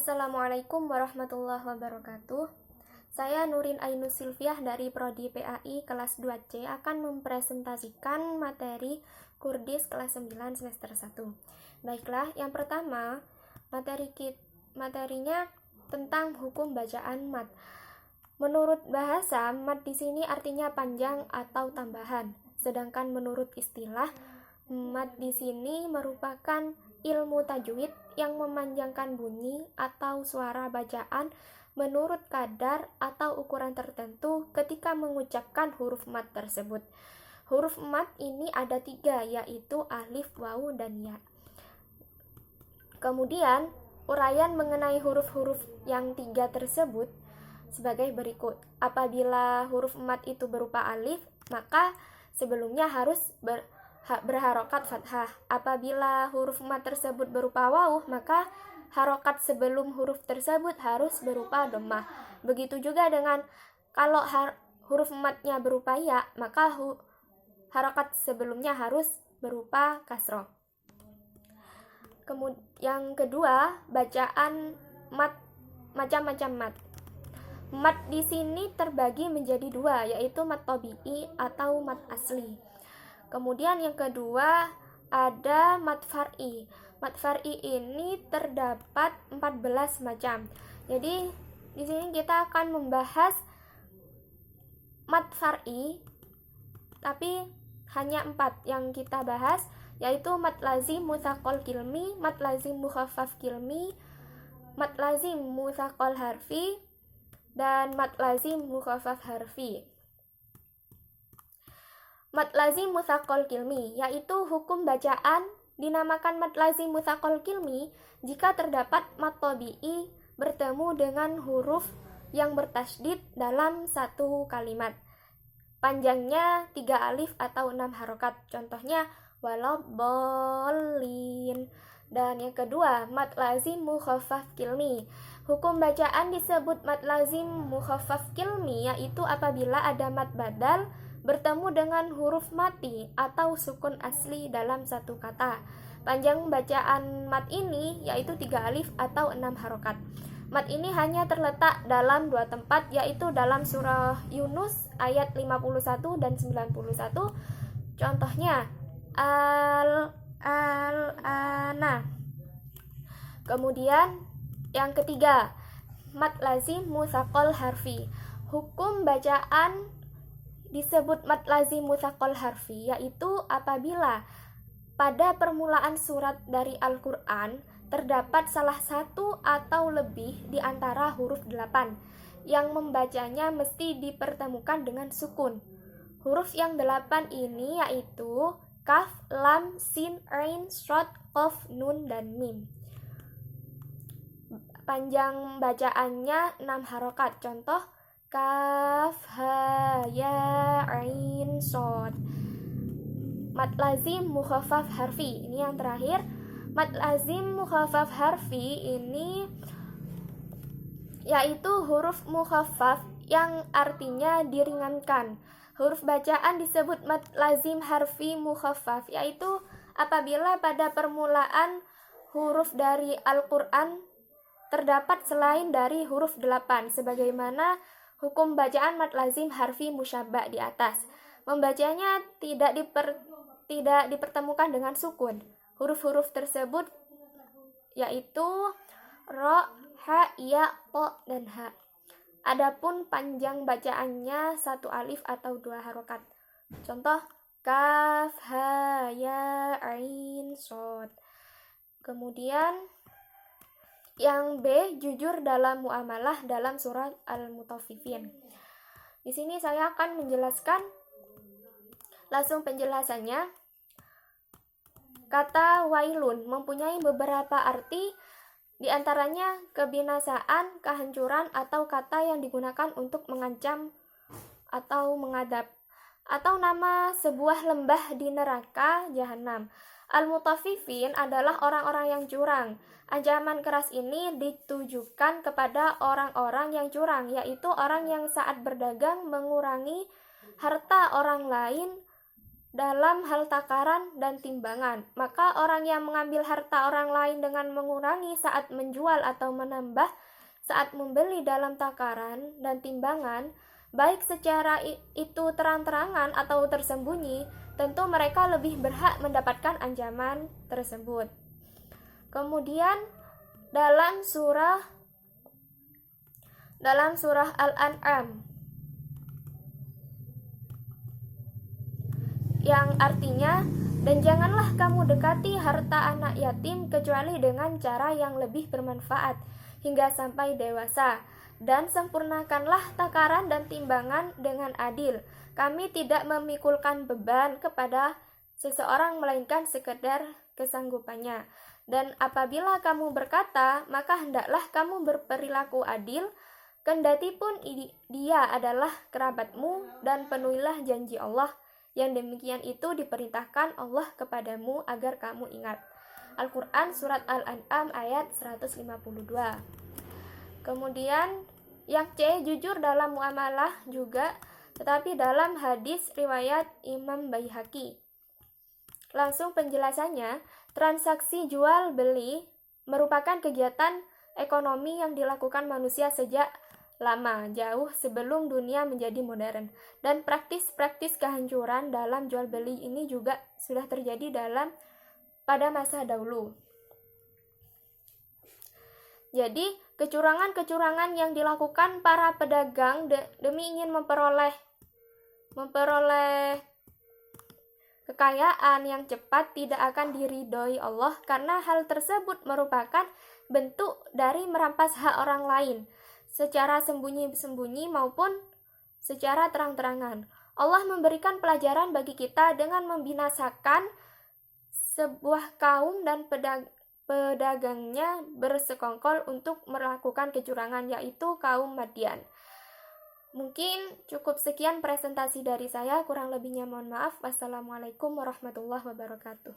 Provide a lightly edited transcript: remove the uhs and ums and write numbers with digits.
Assalamualaikum warahmatullahi wabarakatuh. Saya Nurin Ainus Silviah dari Prodi PAI kelas 2C akan mempresentasikan materi Kurdis kelas 9 semester 1. Baiklah, yang pertama, materinya tentang hukum bacaan mat. Menurut bahasa, mat di sini artinya panjang atau tambahan. Sedangkan menurut istilah, mat di sini merupakan ilmu tajwid yang memanjangkan bunyi atau suara bacaan menurut kadar atau ukuran tertentu ketika mengucapkan huruf mat tersebut. Huruf mat ini ada 3, yaitu alif, wawu, dan ya. Kemudian, uraian mengenai huruf-huruf yang 3 tersebut sebagai berikut. Apabila huruf mat itu berupa alif, maka sebelumnya harus berharokat fathah. Apabila huruf mat tersebut berupa wawu, maka harokat sebelum huruf tersebut harus berupa dhammah. Begitu juga dengan kalau huruf matnya berupa ya, maka harokat sebelumnya harus berupa kasroh. Kemudian yang kedua, bacaan mat, macam-macam mat. Mat di sini terbagi menjadi 2, yaitu mat tabi'i atau mat asli. Kemudian yang kedua ada mat far'i. Mat far'i ini terdapat 14 macam. Jadi di sini kita akan membahas mat far'i, tapi hanya 4 yang kita bahas, yaitu mat lazim mutsaqal kilmi, mat lazim mukhaffaf kilmi, mat lazim mutsaqal harfi, dan mat lazim mukhaffaf harfi. Mat lazim mutsaqal kilmi, yaitu hukum bacaan dinamakan mat lazim mutsaqal kilmi jika terdapat mat tabi'i bertemu dengan huruf yang bertasydid dalam satu kalimat. Panjangnya 3 alif atau 6 harokat. Contohnya waladhdallin. Dan yang kedua, mat lazim mukhaffaf kilmi. Hukum bacaan disebut mat lazim mukhaffaf kilmi, yaitu apabila ada mat badal bertemu dengan huruf mati atau sukun asli dalam satu kata. Panjang bacaan mat ini yaitu 3 alif atau 6 harokat. Mat ini hanya terletak dalam 2 tempat, yaitu dalam surah Yunus ayat 51 dan 91. Contohnya al-ana. Kemudian yang ketiga, mat lazim mutsaqal harfi. Hukum bacaan disebut mat lazim mutsaqal harfi, yaitu apabila pada permulaan surat dari Al-Quran terdapat salah satu atau lebih di antara huruf 8 yang membacanya mesti dipertemukan dengan sukun. Huruf yang 8 ini yaitu kaf, lam, sin, ain, shad, qaf, nun, dan mim. Panjang bacaannya 6 harokat. Contoh kaf, ha, ya, ain, shad. Mat lazim mukhaffaf harfi. Ini yang terakhir. Mat lazim mukhaffaf harfi ini yaitu huruf mukhaffaf yang artinya diringankan. Huruf bacaan disebut mat lazim harfi mukhaffaf, yaitu apabila pada permulaan huruf dari Al-Quran terdapat selain dari huruf 8, sebagaimana hukum bacaan mat lazim harfi musyabba di atas. Membacanya tidak dipertemukan dengan sukun. Huruf-huruf tersebut yaitu ro, ha, ya, to, dan ha. Adapun panjang bacaannya 1 alif atau 2 harokat. Contoh kaf, ha, ya, ain, shad. Kemudian yang B, jujur dalam muamalah dalam surat Al-Mutaffifin. Di sini saya akan menjelaskan langsung penjelasannya. Kata wailun mempunyai beberapa arti, diantaranya kebinasaan, kehancuran, atau kata yang digunakan untuk mengancam atau mengadab, atau nama sebuah lembah di neraka jahanam. Al-Mutaffifin adalah orang-orang yang curang. Ancaman keras ini ditujukan kepada orang-orang yang curang, yaitu orang yang saat berdagang mengurangi harta orang lain dalam hal takaran dan timbangan. Maka orang yang mengambil harta orang lain dengan mengurangi saat menjual atau menambah saat membeli dalam takaran dan timbangan, baik secara itu terang-terangan atau tersembunyi, tentu mereka lebih berhak mendapatkan ancaman tersebut. Kemudian dalam surah Al-An'am yang artinya, dan janganlah kamu dekati harta anak yatim kecuali dengan cara yang lebih bermanfaat hingga sampai dewasa, dan sempurnakanlah takaran dan timbangan dengan adil. Kami tidak memikulkan beban kepada seseorang melainkan sekedar kesanggupannya. Dan apabila kamu berkata, maka hendaklah kamu berperilaku adil, kendati pun dia adalah kerabatmu, dan penuhilah janji Allah. Yang demikian itu diperintahkan Allah kepadamu agar kamu ingat. Al-Quran Surat Al-An'am ayat 152. Kemudian yang C, jujur dalam muamalah juga, tetapi dalam hadis riwayat Imam Baihaqi. Langsung penjelasannya, transaksi jual beli merupakan kegiatan ekonomi yang dilakukan manusia sejak lama, jauh sebelum dunia menjadi modern. Dan praktis-praktis kehancuran dalam jual beli ini juga sudah terjadi pada masa dahulu. Jadi, kecurangan-kecurangan yang dilakukan para pedagang demi ingin memperoleh kekayaan yang cepat tidak akan diridhoi Allah, karena hal tersebut merupakan bentuk dari merampas hak orang lain secara sembunyi-sembunyi maupun secara terang-terangan. Allah memberikan pelajaran bagi kita dengan membinasakan sebuah kaum dan pedagangnya bersekongkol untuk melakukan kecurangan, yaitu kaum Madian. Mungkin cukup sekian presentasi dari saya, kurang lebihnya mohon maaf. Wassalamualaikum warahmatullahi wabarakatuh.